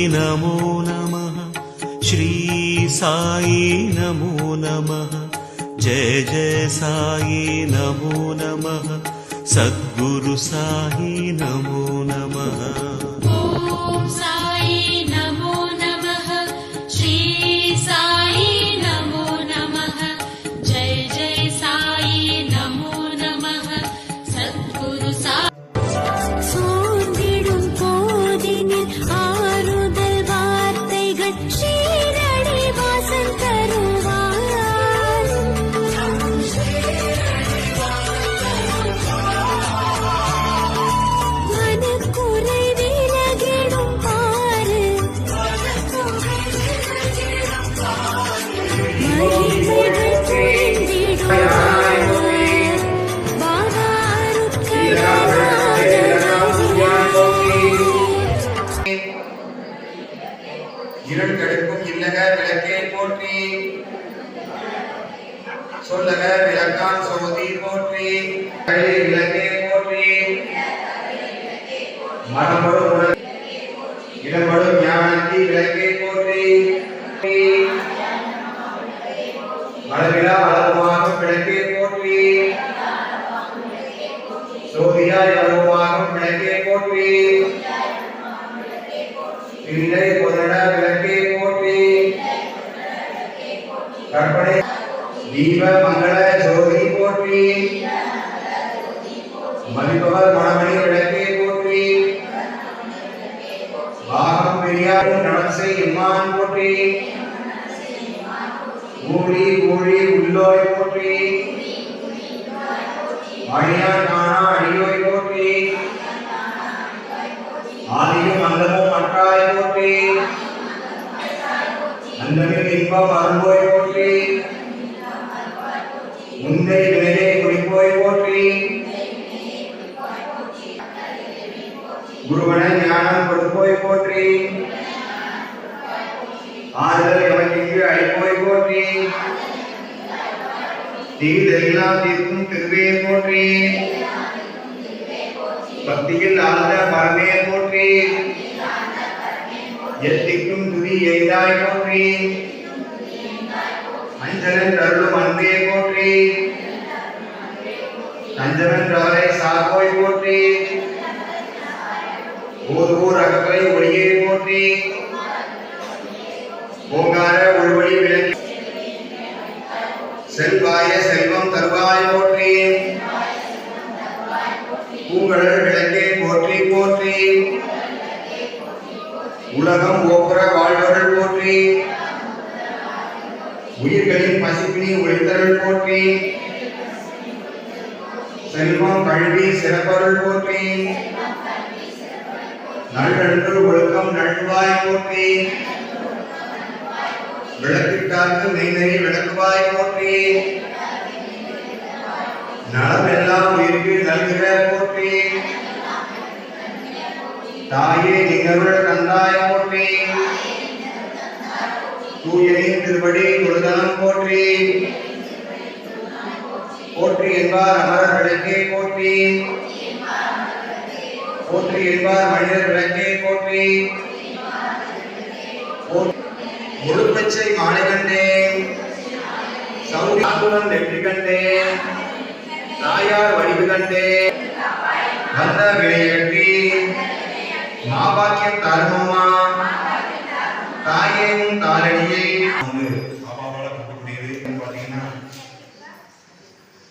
नमो नमः श्री साई नमो नमः जय जय साई नमो नमः सद्गुरु साई नमो नमः ओम साई नमो नमः श्री साई नमो नमः जय जय साई नमो नमः सद्गुरु साई சோர்ந்திடும் போதினில் ஆறுதல் வார்த்தைகள் ஷீரடி வாசல் தருவார். மனக்குறை விலகிடும் பாரு மகிமைகள் பொழிந்திடும் பாபா இருள் கெடுக்கும் இல்லக விளக்கே போற்றி சொல்லக விளக்கான் சோதி போற்றி விளக்கே போற்றி மரபடு இடம்படு ஞானத்தி விளக்கே போற்றி அளவிலா அளவுமாக விளக்கே போற்றி சோதியாய் அளவுமாக விளக்கே போற்றி இல்லை பொருள விளக்கே போற்றி கற்பனை தீப மங்கள ஜோதி போற்றி மதிப்பவர் மணமணி விளக்கே போற்றி பாகம் பெரியாரும் நமசை எம்மான் போற்றி ஊழி ஊழி உள்ளோய் போற்றி அணியான் காணா அடியோய் போற்றி ஆதியும் அந்தமும் அற்றாய் போற்றி அந்தமில் இன்பம் அருள்வோய் போற்றி முந்தை வினையை குறிப்போய் போற்றி குருவன ஞானம் கொடுப்போய் போற்றி ஆறுதல் எமக்கு அழிப்போய் போற்றி தீதெல்லாம் தீர்க்கும் திருவே போற்றி பக்தியில் ஆழ்ந்த பரமே போற்றி எத்திக்கும் துதி எய்தாய் போற்றி அஞ்சலன் அருளும் அன்பே போற்றி அஞ்சலன் ராலை சாகோய் போற்றி ஊர் ஊர் அகப்பை ஒளியே போற்றி ஓங்கார ஒளிவழி விளக்கி செல்வாய செல்வம் தருவாய் போற்றி பூங்கடல் விளக்கே போற்றி போற்றி உலகம் ஓப்புற வாழ்வர்கள் போற்றி உயிர்களின் பசிப்பினி ஒளித்தருள் போற்றி செல்வம் கல்வி சிறப்பருள் போற்றி நல்லென்று ஒழுக்கம் நல்வாய் போற்றி விளக்கிட்டார்க்கு மெய்நெறி விளக்குவாய் போற்றி நலம் எல்லாம் உயிருக்கு நல்கிற போற்றி தாயே நிகழ்வுகள் தந்தாய் போற்றி தூயனின் திருவடி தொழுதனம் போற்றி போற்றி என்பார் அமரர் விளக்கே போற்றி போற்றி என்பார் மனிதர் விளக்கே போற்றி முழுப்பச்சை மாலை கண்டேன் சௌரியாசுரன் வெற்றி கண்டேன் தாயார் வடிவு கண்டேன் வந்த விளையற்றி மாபாக்கியம் தருமமா தாயேவும் தாரணியை பாபாவால கொடுக்கக்கூடியது பார்த்தீங்கன்னா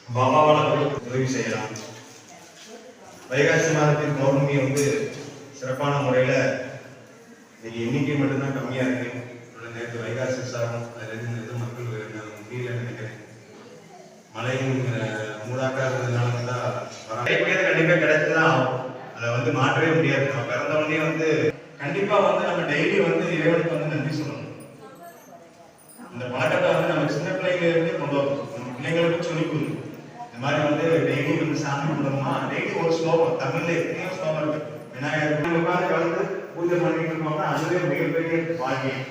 பாபாவால உதவி செய்யலாம். வைகாசி மாதத்தின் பௌர்ணமி சிறப்பான முறையில் எண்ணிக்கை மட்டும்தான் கம்மியா இருக்கு. நேற்று வைகாசி விசாரம் அதுல மக்கள் முடியல நினைக்கிறேன். மழையும் மூடாக்காததுனால தான் கண்டிப்பா கிடைச்சுதான் ஆகும். அதை மாற்றவே முடியாது. நம்ம பிறந்த உடனே கண்டிப்பா நம்ம டெய்லி இறைவனுக்கு நன்றி சொல்லணும். இந்த பழக்கத்தை நம்ம சின்ன பிள்ளைங்க இருந்து கொண்டு வரணும். நம்ம பிள்ளைங்களுக்கு சொல்லி கொடுக்கணும். இந்த மாதிரி டெய்லி சாமி கும்பிடணுமா, டெய்லி ஒரு ஸ்லோகம், தமிழ்ல எத்தனையோ ஸ்லோகம் இருக்கு. விநாயகர் உட்காந்து பூஜை பண்ணிட்டு இருக்கோம்னா அதுவே மிகப்பெரிய பாக்கியம்.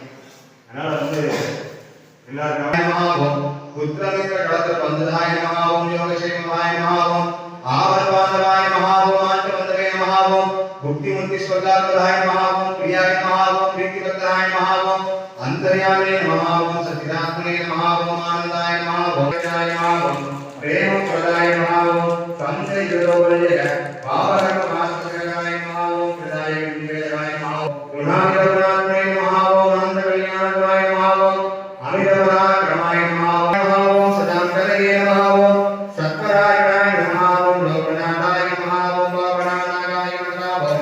அதனால எல்லாருக்கும் புத்திரமித்திர களத்தில் வந்ததாய மகாவும் யோகசேமாய மகாவும் ஆவர்வாதவாய மகாவும் ஆட்டு வந்தவே மகாவும் முக்தி முக்தி ஸ்வர்காத்மதாய மகாவும் பிரியாய மகாவும் பிரீத்தி नमः ओम सच्चिदात्मने नमः ओम आनंदाय नमः ओम जयाय नमः ओम प्रेम प्रदाय नमः ओम संजयोजय पावनमास्त्रगाय नमः ओम प्रदाय विजयाय नमः ओम गुणाधिपतये नमः ओम अनंतकल्याणाय नमः ओम अमितपराक्रमाय नमः ओम सदांतरये नमः ओम सत्परायणाय नमः ओम लोकनाथाय नमः ओम पावनानागाय नमः ओम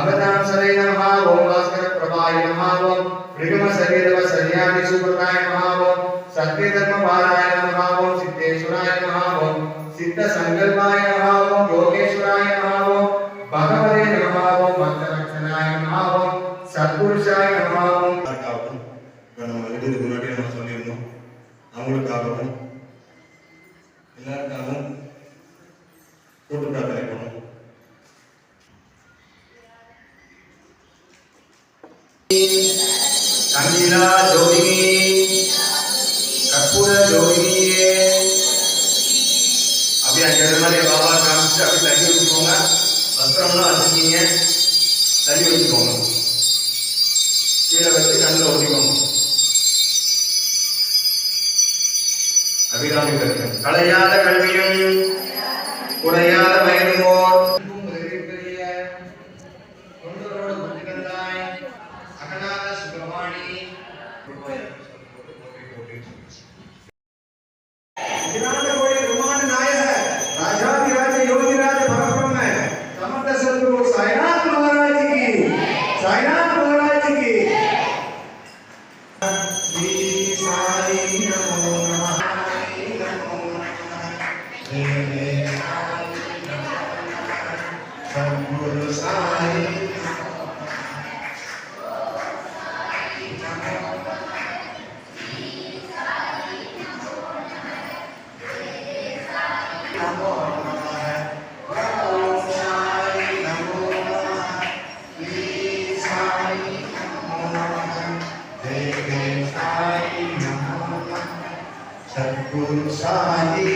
अवतांसरे नमः ओम भास्कर प्रभाय नमः ओम विगम शरीरव सन्यासी सुप्रदाय नमः ओम सत्य धर्म पाराय नमः ओम सिद्धेश्वराय नमः ओम सिद्ध संकल्पाय नमः ओम योगेश्वराय नमः ओम भगवते नमः ओम भक्तरक्षणाय नमः ओम सत्पुरुषाय नमः ओम காகவும் நம்ம வீட்டுக்கு முன்னாடி நம்ம சொல்லியிருந்தோம் அவங்களுக்காகவும் எல்லாருக்காகவும் கூட்டு பிரார்த்தனை பண்ணுவோம். கண்ணிலா ஜோதினி கற்பூர ஜோதினியே அப்படியே அங்கே மாதிரி பாபா காமிச்சு அப்படி தள்ளி வச்சுக்கோங்க. வஸ்திரம்லாம் வச்சுக்கீங்க, தள்ளி வச்சுக்கோங்க, கீழே வச்சு கண்ணில் ஒட்டிக்கோங்க. அபிராமி தரிசனம். கலையாத கல்வியும் குறையாத வயதுமோர் தொண்டரோடு புத்திகந்தாய் அகநாத சுப்பிரமணி கோடி பிரம்மாண்ட நாயக ராஜாதிராஜ யோகிராஜ பரபிரம்ம சமர்த்த சத்குரு சாய்நாத் மகாராஜ் की साईनाथ महाराज की श्री साई नमो नमः सद्गुरु साई सद्गुरु साई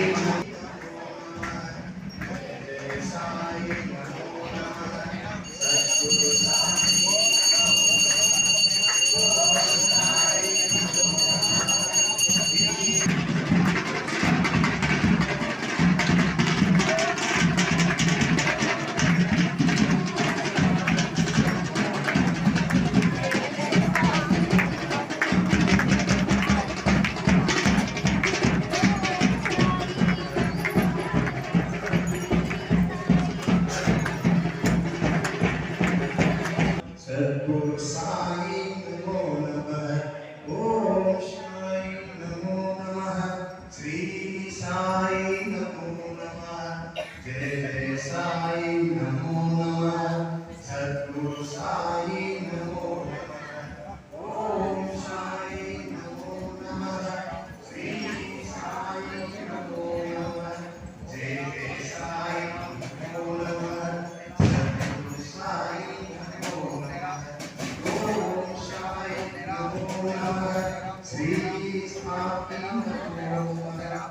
सद्गुरु साई नमो नमः ओम साई नमो नमः श्री साई नमो नमः जय जय साई नमो नमः सद्गुरु साई नमो नमः ओम साई नमो नमः श्री साई नमो नमः जय जय साई नमो नमः सद्गुरु साई श्री स्वामी नमो नमः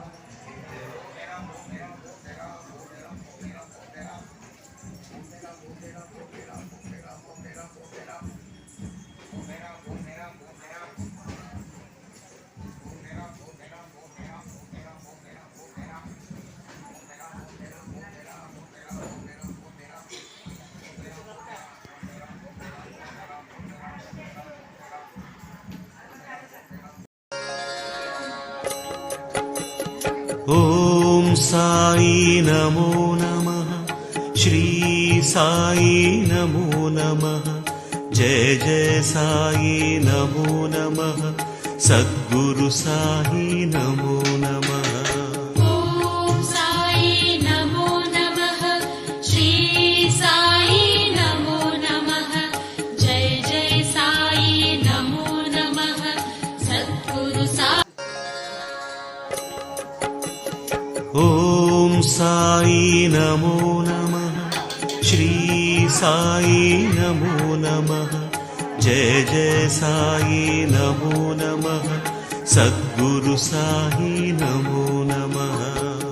ॐ साई नमो नमः श्री साई नमो नमः जय जय साई नमो नमः सद्गुरु साई नमो नमः ॐ साई नमो नमः श्री साई नमो नमः जय जय साई नमो नमः सद्गुरु साई ॐ साई नमो नमः श्री साई नमो नमः जय जय साई नमो नमः सद्गुरु साई नमो नमः